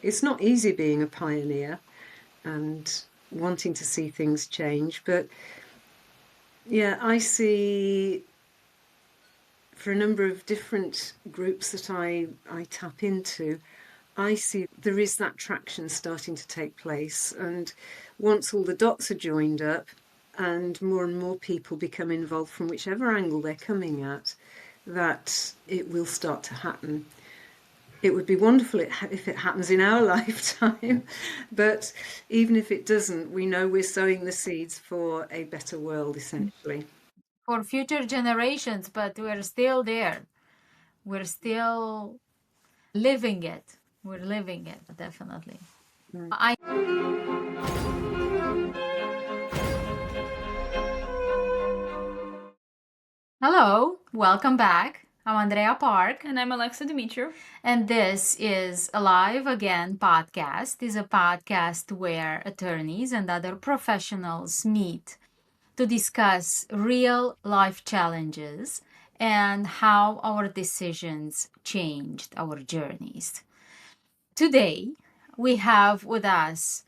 It's not easy being a pioneer and wanting to see things change, but yeah, I see for a number of different groups that I tap into, I see there is that traction starting to take place. And once all the dots are joined up and more people become involved from whichever angle they're coming at, that it will start to happen. It would be wonderful if it happens in our lifetime, but even if it doesn't, we know we're sowing the seeds for a better world, essentially. For future generations, but we're still there. We're still living it. We're living it, definitely. Mm. I Hello, welcome back. I'm Andreea Parc. And I'm Alexa Dumitru. And this is Alive Again podcast. This is a podcast where attorneys and other professionals meet to discuss real life challenges and how our decisions changed our journeys. Today, we have with us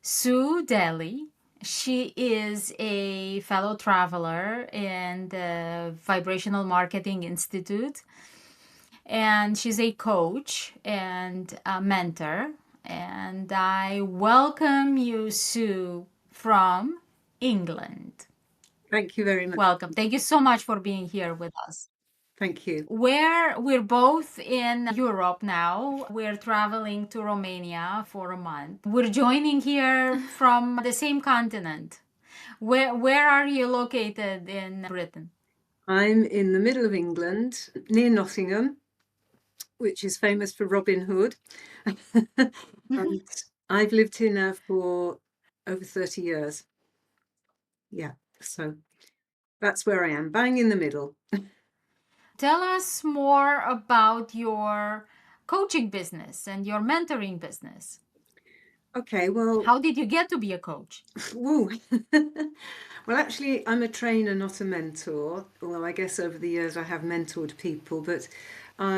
Sue Daly. She is a fellow traveler in the Vibrational Marketing Institute, and she's a coach and a mentor. And I welcome you, Sue, from England. Thank you very much. Welcome. Thank you so much for being here with us. Thank you. We're both in Europe now. We're traveling to Romania for a month. We're joining here from the same continent. Where are you located in Britain? I'm in the middle of England, near Nottingham, which is famous for Robin Hood. And I've lived here now for over 30 years. Yeah, so that's where I am, bang in the middle. Tell us more about your coaching business and your mentoring business. Okay, well, How did you get to be a coach? woo. Well, actually, I'm a trainer, not a mentor. Although I guess over the years I have mentored people, but how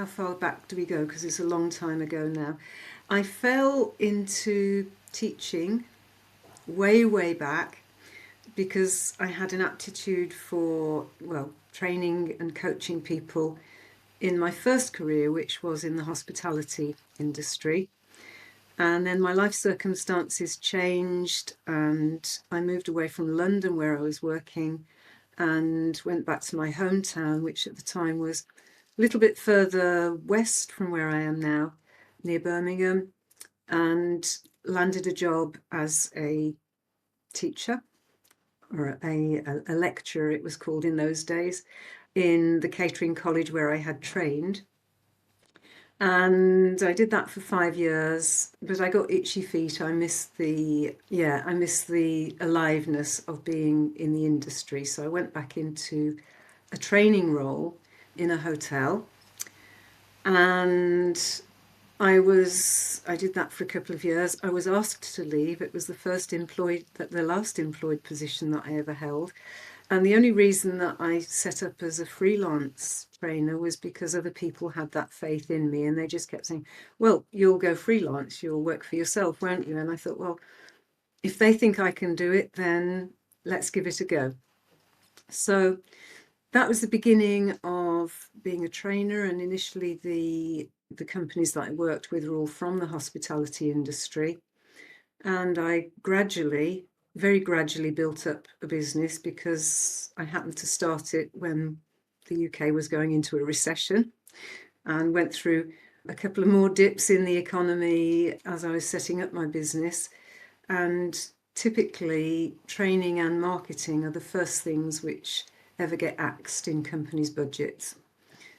far back do we go? Because it's a long time ago now. I fell into teaching way back because I had an aptitude for, well, training and coaching people in my first career, which was in the hospitality industry. And then my life circumstances changed, and I moved away from London, where I was working, and went back to my hometown, which at the time was a little bit further west from where I am now, near Birmingham, and landed a job as a teacher, or a lecturer, it was called in those days, in the catering college where I had trained. And I did that for 5 years, but I got itchy feet. I missed the aliveness of being in the industry. So I went back into a training role in a hotel. And I did that for a couple of years. I was asked to leave. It was the last employed position that I ever held. And the only reason that I set up as a freelance trainer was because other people had that faith in me, and they just kept saying, well, you'll go freelance, you'll work for yourself, won't you? And I thought, well, if they think I can do it, then let's give it a go. So that was the beginning of being a trainer. And initially the companies that I worked with were all from the hospitality industry. And I very gradually built up a business because I happened to start it when the UK was going into a recession, and went through a couple of more dips in the economy as I was setting up my business. And typically, training and marketing are the first things which ever get axed in companies' budgets.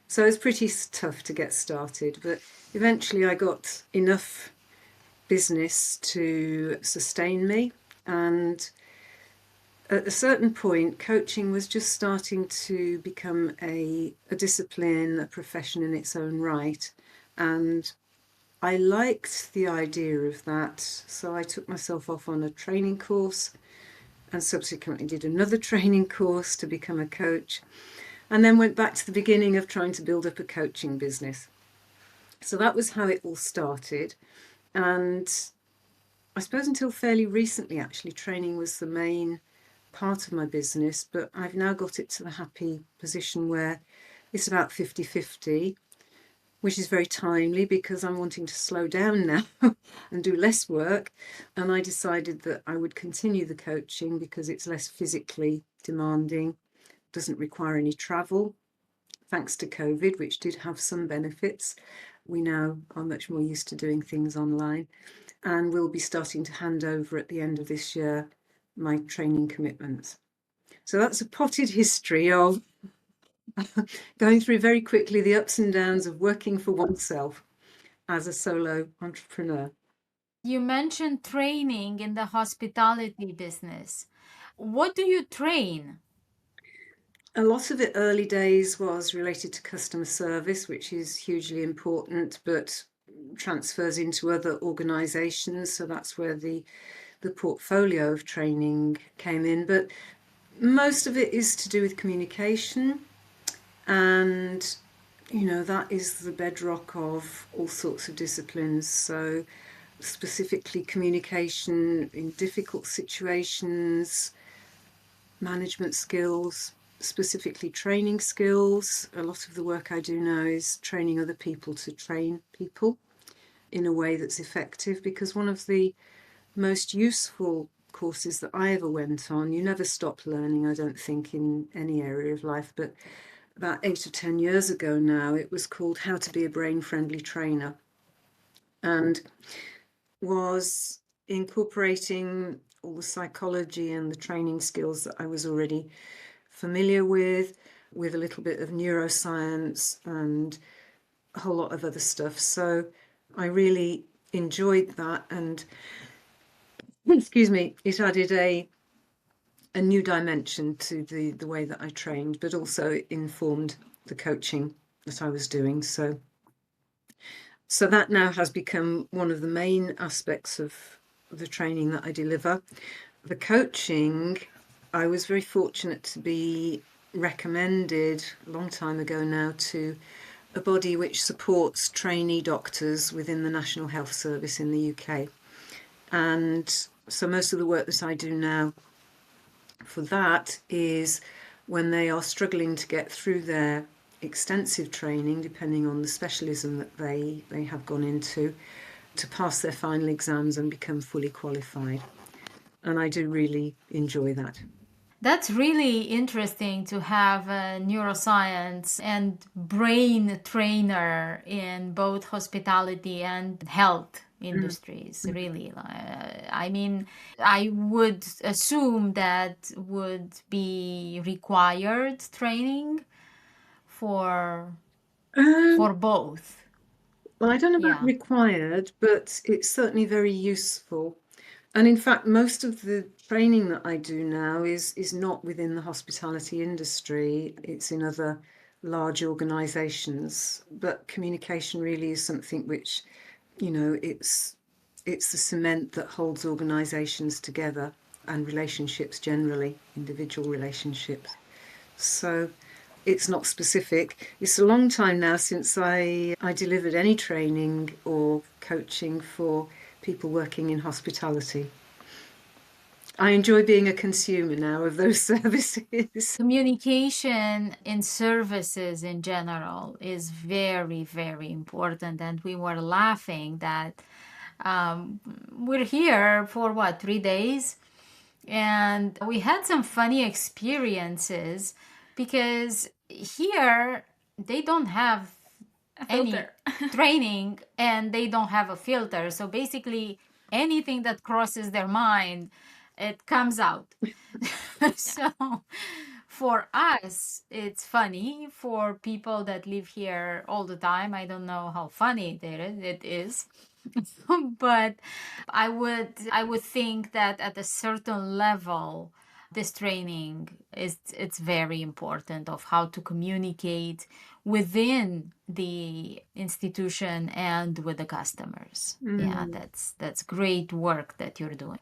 So it's pretty tough to get started, but eventually I got enough business to sustain me. And at a certain point, coaching was just starting to become a discipline, a profession in its own right. And I liked the idea of that. So I took myself off on a training course and subsequently did another training course to become a coach. And then went back to the beginning of trying to build up a coaching business. So that was how it all started. And I suppose until fairly recently, actually, training was the main part of my business, but I've now got it to the happy position where it's about 50-50, which is very timely because I'm wanting to slow down now and do less work. And I decided that I would continue the coaching because it's less physically demanding, doesn't require any travel, thanks to COVID, which did have some benefits. We now are much more used to doing things online, and we'll be starting to hand over at the end of this year my training commitments. So that's a potted history of going through very quickly the ups and downs of working for oneself as a solo entrepreneur. You mentioned training in the hospitality business. What do you train? A lot of it early days was related to customer service, which is hugely important, but transfers into other organisations. So that's where the portfolio of training came in. But most of it is to do with communication, and that is the bedrock of all sorts of disciplines. So specifically communication in difficult situations, management skills, specifically training skills. A lot of the work I do now is training other people to train people in a way that's effective, because one of the most useful courses that I ever went on, you never stop learning, I don't think, in any area of life, but about 8 or 10 years ago now, it was called How to Be a Brain Friendly Trainer, and was incorporating all the psychology and the training skills that I was already familiar with a little bit of neuroscience and a whole lot of other stuff. So I really enjoyed that, and excuse me, it added a new dimension to the way that I trained, but also informed the coaching that I was doing. So that now has become one of the main aspects of the training that I deliver. The coaching, I was very fortunate to be recommended a long time ago now to a body which supports trainee doctors within the National Health Service in the UK. And so most of the work that I do now for that is when they are struggling to get through their extensive training, depending on the specialism that they have gone into, to pass their final exams and become fully qualified. And I do really enjoy that. That's really interesting to have a neuroscience and brain trainer in both hospitality and health Mm. industries, really. I mean, I would assume that would be required training for Um, for both. well, I don't know about Yeah. required, but it's certainly very useful. And in fact, most of the training that I do now is not within the hospitality industry. It's in other large organizations. But communication really is something which, it's the cement that holds organizations together, and relationships generally, individual relationships. So it's not specific. It's a long time now since I delivered any training or coaching for people working in hospitality. I enjoy being a consumer now of those services. Communication in services in general is very, very important. And we were laughing that um, we're here for what, 3 days? And we had some funny experiences because here they don't have any training and they don't have a filter. So basically, anything that crosses their mind, it comes out. So for us, it's funny. For people that live here all the time, I don't know how funny it is. But I would think that at a certain level, this training is it's very important of how to communicate within the institution and with the customers. Yeah, Mm. that's great work that you're doing.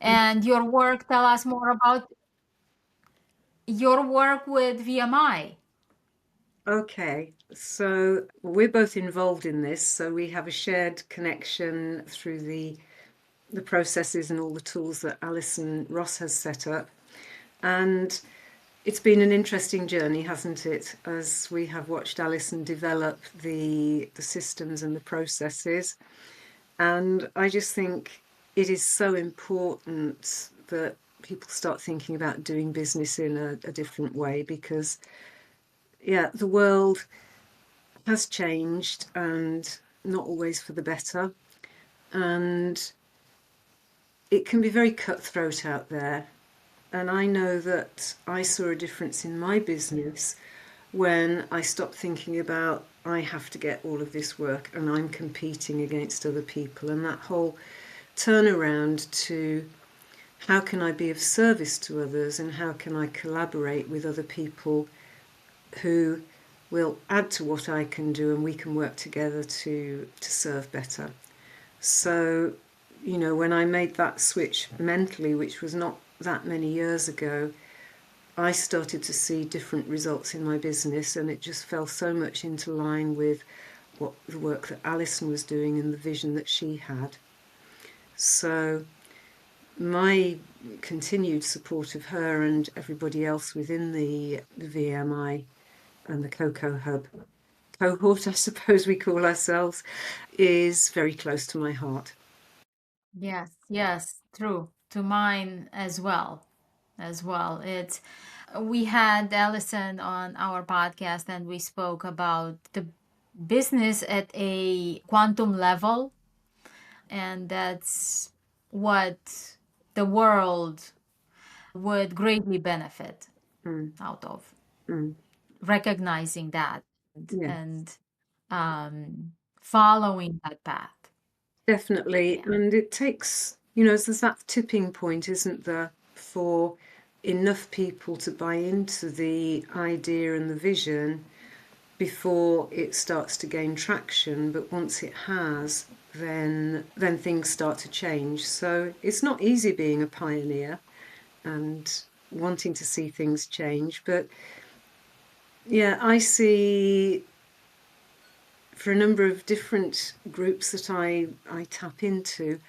And your work, tell us more about your work with VMI. Okay, so we're both involved in this, so we have a shared connection through the processes and all the tools that Alison Ross has set up. And it's been an interesting journey, hasn't it? As we have watched Alison develop the systems and the processes. And I just think it is so important that people start thinking about doing business in a different way because, yeah, the world has changed and not always for the better. And it can be very cutthroat out there. And I know that I saw a difference in my business when I stopped thinking about I have to get all of this work and I'm competing against other people. And that whole turnaround to how can I be of service to others and how can I collaborate with other people who will add to what I can do and we can work together to serve better. So, when I made that switch mentally, which was not that many years ago, I started to see different results in my business, and it just fell so much into line with what the work that Alison was doing and the vision that she had. So, my continued support of her and everybody else within the VMI and the Cocoa Hub cohort, I suppose we call ourselves, is very close to my heart. Yes, yes, true. To mine as well. As well. It's we had Allison on our podcast and we spoke about the business at a quantum level, and that's what the world would greatly benefit Mm, out of mm, recognizing that yeah, and following that path. definitely. Yeah. And it takes, there's that tipping point, isn't there, for enough people to buy into the idea and the vision before it starts to gain traction. But once it has, then things start to change. So it's not easy being a pioneer and wanting to see things change. But yeah, I see for a number of different groups that I tap into,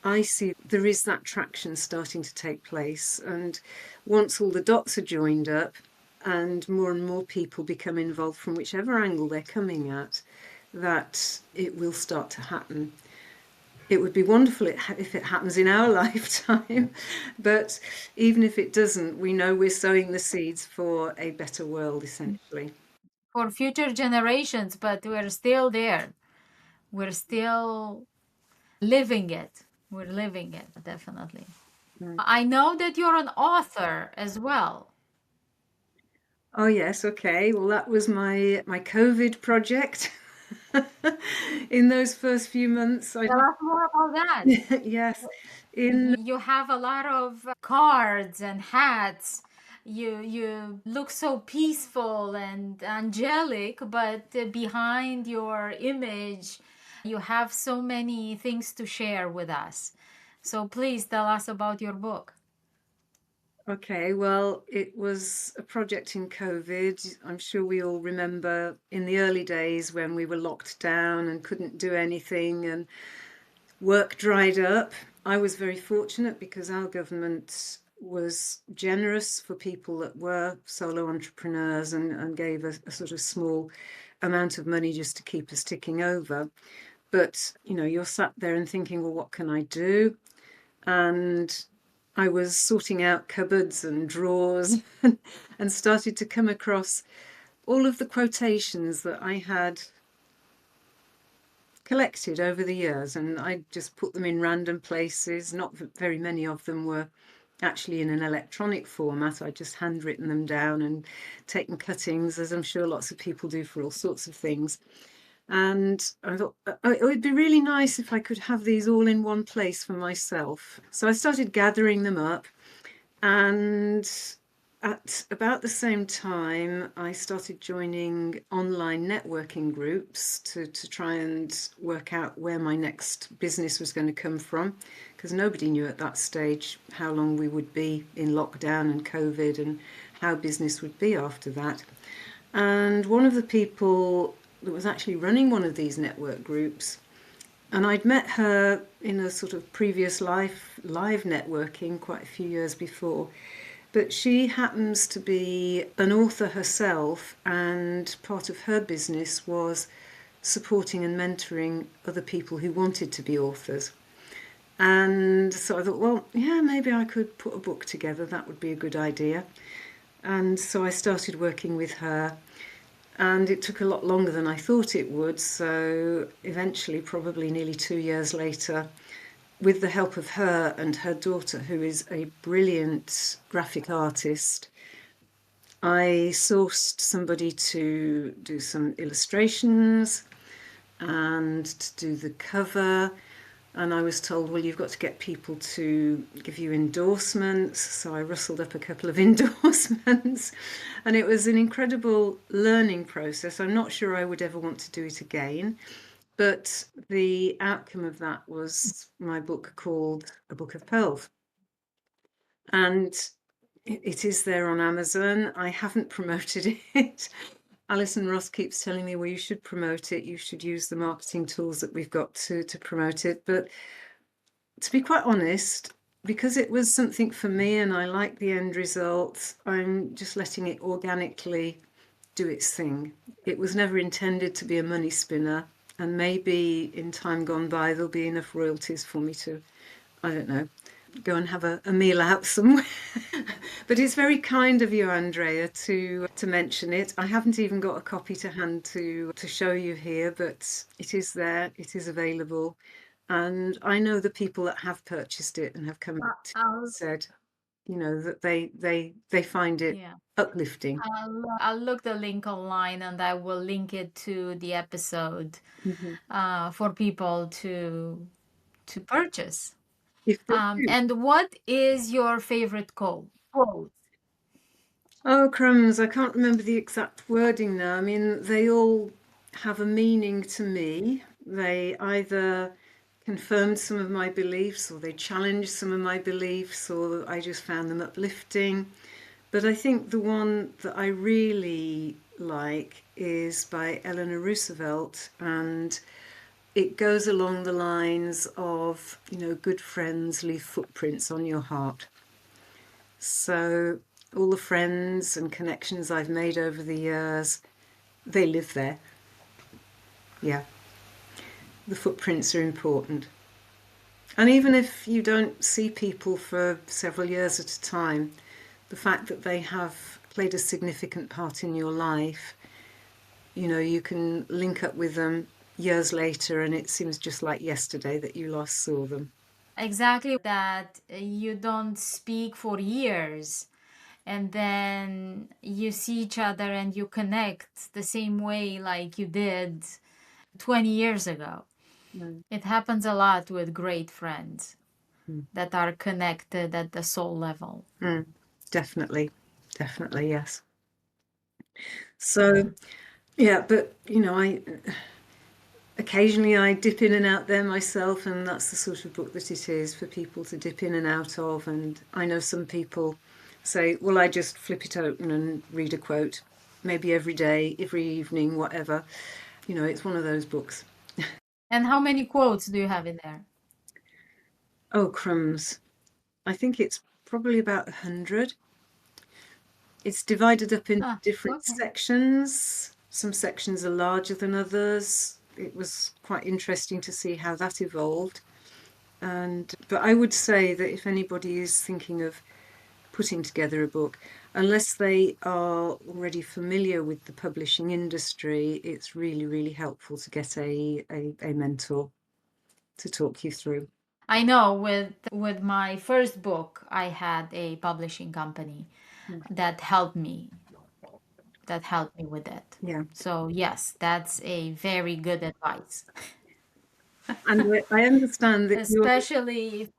I see there is that traction starting to take place. And once all the dots are joined up and more people become involved from whichever angle they're coming at, that it will start to happen. It would be wonderful if it happens in our lifetime, but even if it doesn't, we know we're sowing the seeds for a better world, essentially. For future generations, but we're still there. We're still living it. We're living it, definitely. Mm. I know that you're an author as well. Oh yes, okay. Well, that was my COVID project. In those first few months, I Tell us more about that. yes, in You have a lot of cards and hats. You look so peaceful and angelic, but behind your image, you have so many things to share with us. So please tell us about your book. okay, well, it was a project in COVID. I'm sure we all remember in the early days when we were locked down and couldn't do anything and work dried up. I was very fortunate because our government was generous for people that were solo entrepreneurs and gave a sort of small amount of money just to keep us ticking over. But, you're sat there and thinking, well, what can I do? And I was sorting out cupboards and drawers and started to come across all of the quotations that I had collected over the years, and I just put them in random places. Not very many of them were actually in an electronic format. I just handwritten them down and taken cuttings, as I'm sure lots of people do for all sorts of things. And I thought it would be really nice if I could have these all in one place for myself. So I started gathering them up, and at about the same time, I started joining online networking groups to try and work out where my next business was going to come from, because nobody knew at that stage how long we would be in lockdown and COVID and how business would be after that. And one of the people that was actually running one of these network groups, and I'd met her in a sort of previous life, live networking quite a few years before. But she happens to be an author herself, and part of her business was supporting and mentoring other people who wanted to be authors. And so I thought, well, yeah, maybe I could put a book together. That would be a good idea. And so I started working with her, and it took a lot longer than I thought it would. So eventually, probably nearly 2 years later, with the help of her and her daughter, who is a brilliant graphic artist, I sourced somebody to do some illustrations and to do the cover. And I was told, well, you've got to get people to give you endorsements. So I rustled up a couple of endorsements. And it was an incredible learning process. I'm not sure I would ever want to do it again. But the outcome of that was my book called A Book of Pearls. And it is there on Amazon. I haven't promoted it. Alison Ross keeps telling me, well, you should promote it. You should use the marketing tools that we've got to promote it. But to be quite honest, because it was something for me and I like the end result, I'm just letting it organically do its thing. It was never intended to be a money spinner. And maybe in time gone by, there'll be enough royalties for me to, I don't know, go and have a meal out somewhere. But it's very kind of you, Andrea, to mention it. I haven't even got a copy to hand to show you here, but it is there. It is available, and I know the people that have purchased it and have come back to I'll, said, that they find it yeah. uplifting. I'll look the link online and I will link it to the episode Mhm. for people to purchase. If they do. And what is your favorite quote? Oh, crumbs, I can't remember the exact wording now. I mean, they all have a meaning to me. They either confirmed some of my beliefs or they challenged some of my beliefs or I just found them uplifting. But I think the one that I really like is by Eleanor Roosevelt, and it goes along the lines of, good friends leave footprints on your heart. So all the friends and connections I've made over the years, they live there. Yeah, the footprints are important. And even if you don't see people for several years at a time, the fact that they have played a significant part in your life, you can link up with them years later and it seems just like yesterday that you last saw them. Exactly that you don't speak for years and then you see each other and you connect the same way like you did 20 years ago. Mm, It happens a lot with great friends mm, that are connected at the soul level. mm. Definitely, definitely, yes. So, yeah, but I occasionally I dip in and out there myself, and that's the sort of book that it is for people to dip in and out of. And I know some people say, well, I just flip it open and read a quote, maybe every day, every evening, whatever. It's one of those books. And how many quotes do you have in there? Oh, crumbs. I think it's probably about 100. It's divided up into Ah, different okay. sections. Some sections are larger than others. It was quite interesting to see how that evolved. But I would say that if anybody is thinking of putting together a book, unless they are already familiar with the publishing industry, it's really, really helpful to get a mentor to talk you through. I know with my first book, I had a publishing company Mm. that helped me with it. Yeah. So yes, that's a very good advice. And I understand that you're, Especially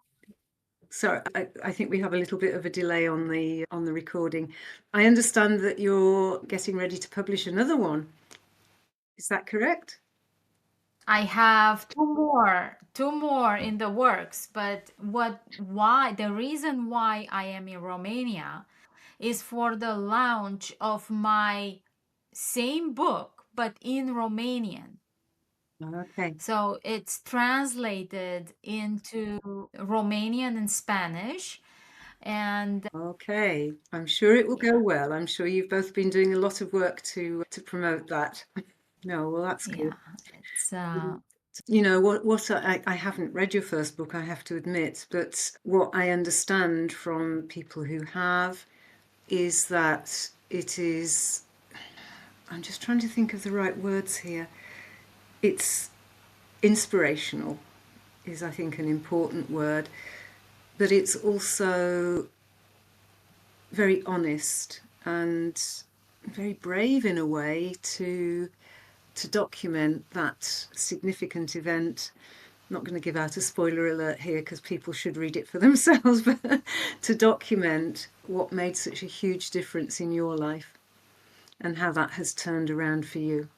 sorry, I think we have a little bit of a delay on the recording. I understand that you're getting ready to publish another one. Is that correct? I have two more in the works, but why, the reason why I am in Romania is for the launch of my same book, but in Romanian. Okay. So it's translated into Romanian and Spanish. And Okay. I'm sure it will go yeah, well. I'm sure you've both been doing a lot of work to promote that. No, well, that's good. yeah, it's You know, what I haven't read your first book, I have to admit, but what I understand from people who have is that it is, I'm just trying to think of the right words here. It's inspirational, is I think an important word, but it's also very honest and very brave in a way to document that significant event. I'm not going to give out a spoiler alert here because people should read it for themselves, but to document what made such a huge difference in your life and how that has turned around for you.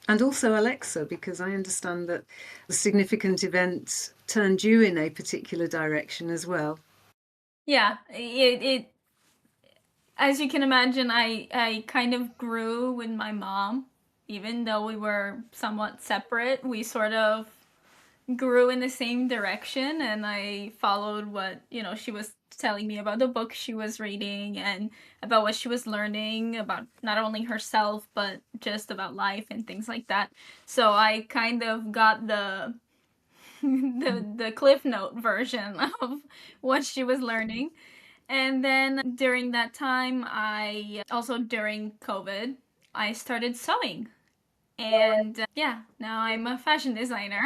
And also Alexa, because I understand that the significant event turned you in a particular direction as well. Yeah, it as you can imagine, I kind of grew with my mom, even though we were somewhat separate. We sort of grew in the same direction, and I followed what, she was telling me about the book she was reading and about what she was learning about not only herself but just about life and things like that. So I kind of got the the cliff note version of what she was learning. And then during that time, I also during COVID, I started sewing. And yeah, now I'm a fashion designer.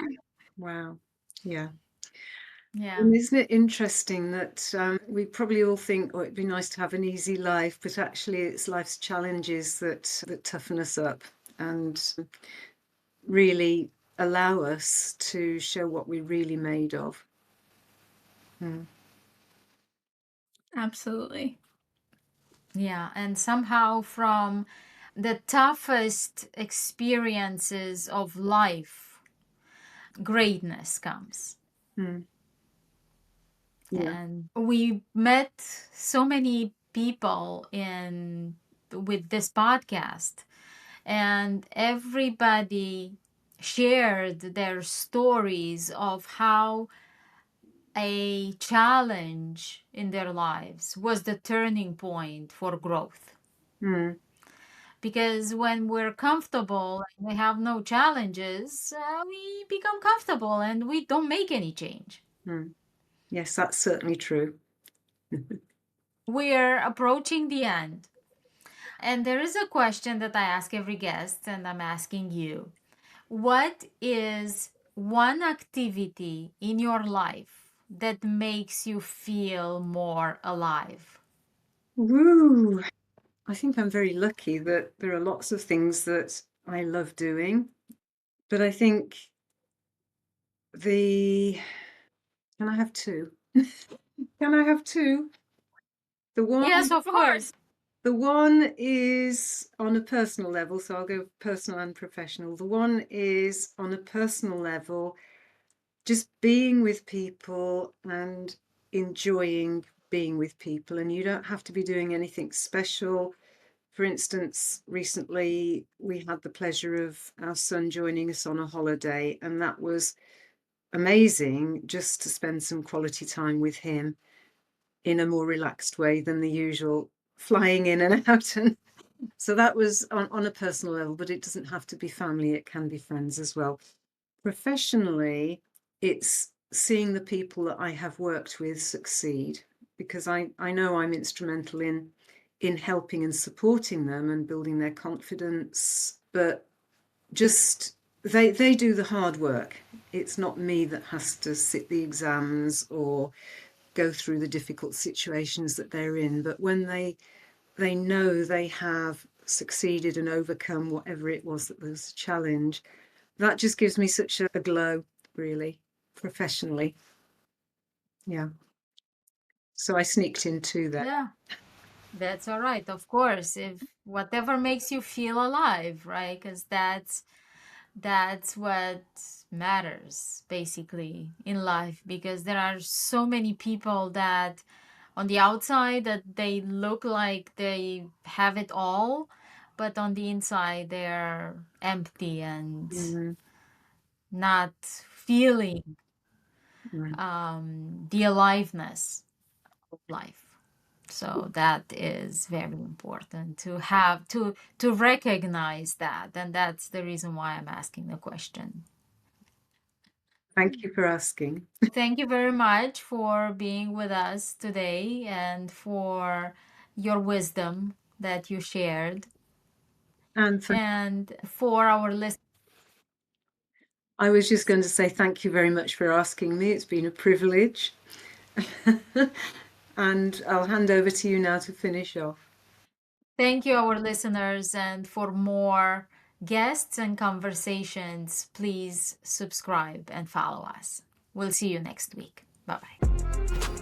Wow. Yeah. yeah. And isn't it interesting that we probably all think, oh, it'd be nice to have an easy life, but actually it's life's challenges that toughen us up and really allow us to show what we're really made of. Mm. Absolutely. Yeah, and somehow from the toughest experiences of life, greatness comes. Mm. Yeah. And we met so many people in with this podcast, and everybody shared their stories of how a challenge in their lives was the turning point for growth. Mm. Because when we're comfortable and we have no challenges, we become comfortable and we don't make any change. Mm. Yes, that's certainly true. We're approaching the end. And there is a question that I ask every guest, and I'm asking you. What is one activity in your life that makes you feel more alive? Woo! I think I'm very lucky that there are lots of things that I love doing, but I think the can I have two? Can I have two? The one Yes, of course. The one is on a personal level, so I'll go personal and professional. The one is on a personal level, just being with people and enjoying being with people. And you don't have to be doing anything special. For instance, recently we had the pleasure of our son joining us on a holiday, and that was amazing just to spend some quality time with him in a more relaxed way than the usual flying in and out. And so that was on a personal level, but it doesn't have to be family, it can be friends as well. Professionally, it's seeing the people that I have worked with succeed, because I know I'm instrumental in helping and supporting them and building their confidence, but just they do the hard work. It's not me that has to sit the exams or go through the difficult situations that they're in, but when they know they have succeeded and overcome whatever it was that was a challenge, that just gives me such a glow, really, professionally. Yeah. So I sneaked in two there. Yeah, that's all right. Of course, if whatever makes you feel alive, right? Because that's what matters basically in life, because there are so many people that on the outside that they look like they have it all, but on the inside they're empty and Mm-hmm. not feeling Mm. the aliveness of life. So that is very important to have to recognize that, and that's the reason why I'm asking the question. Thank you for asking. Thank you very much for being with us today and for your wisdom that you shared. And And for our listeners, I was just going to say thank you very much for asking me. It's been a privilege. And I'll hand over to you now to finish off. thank you, our listeners. And for more guests and conversations, please subscribe and follow us. We'll see you next week. Bye bye.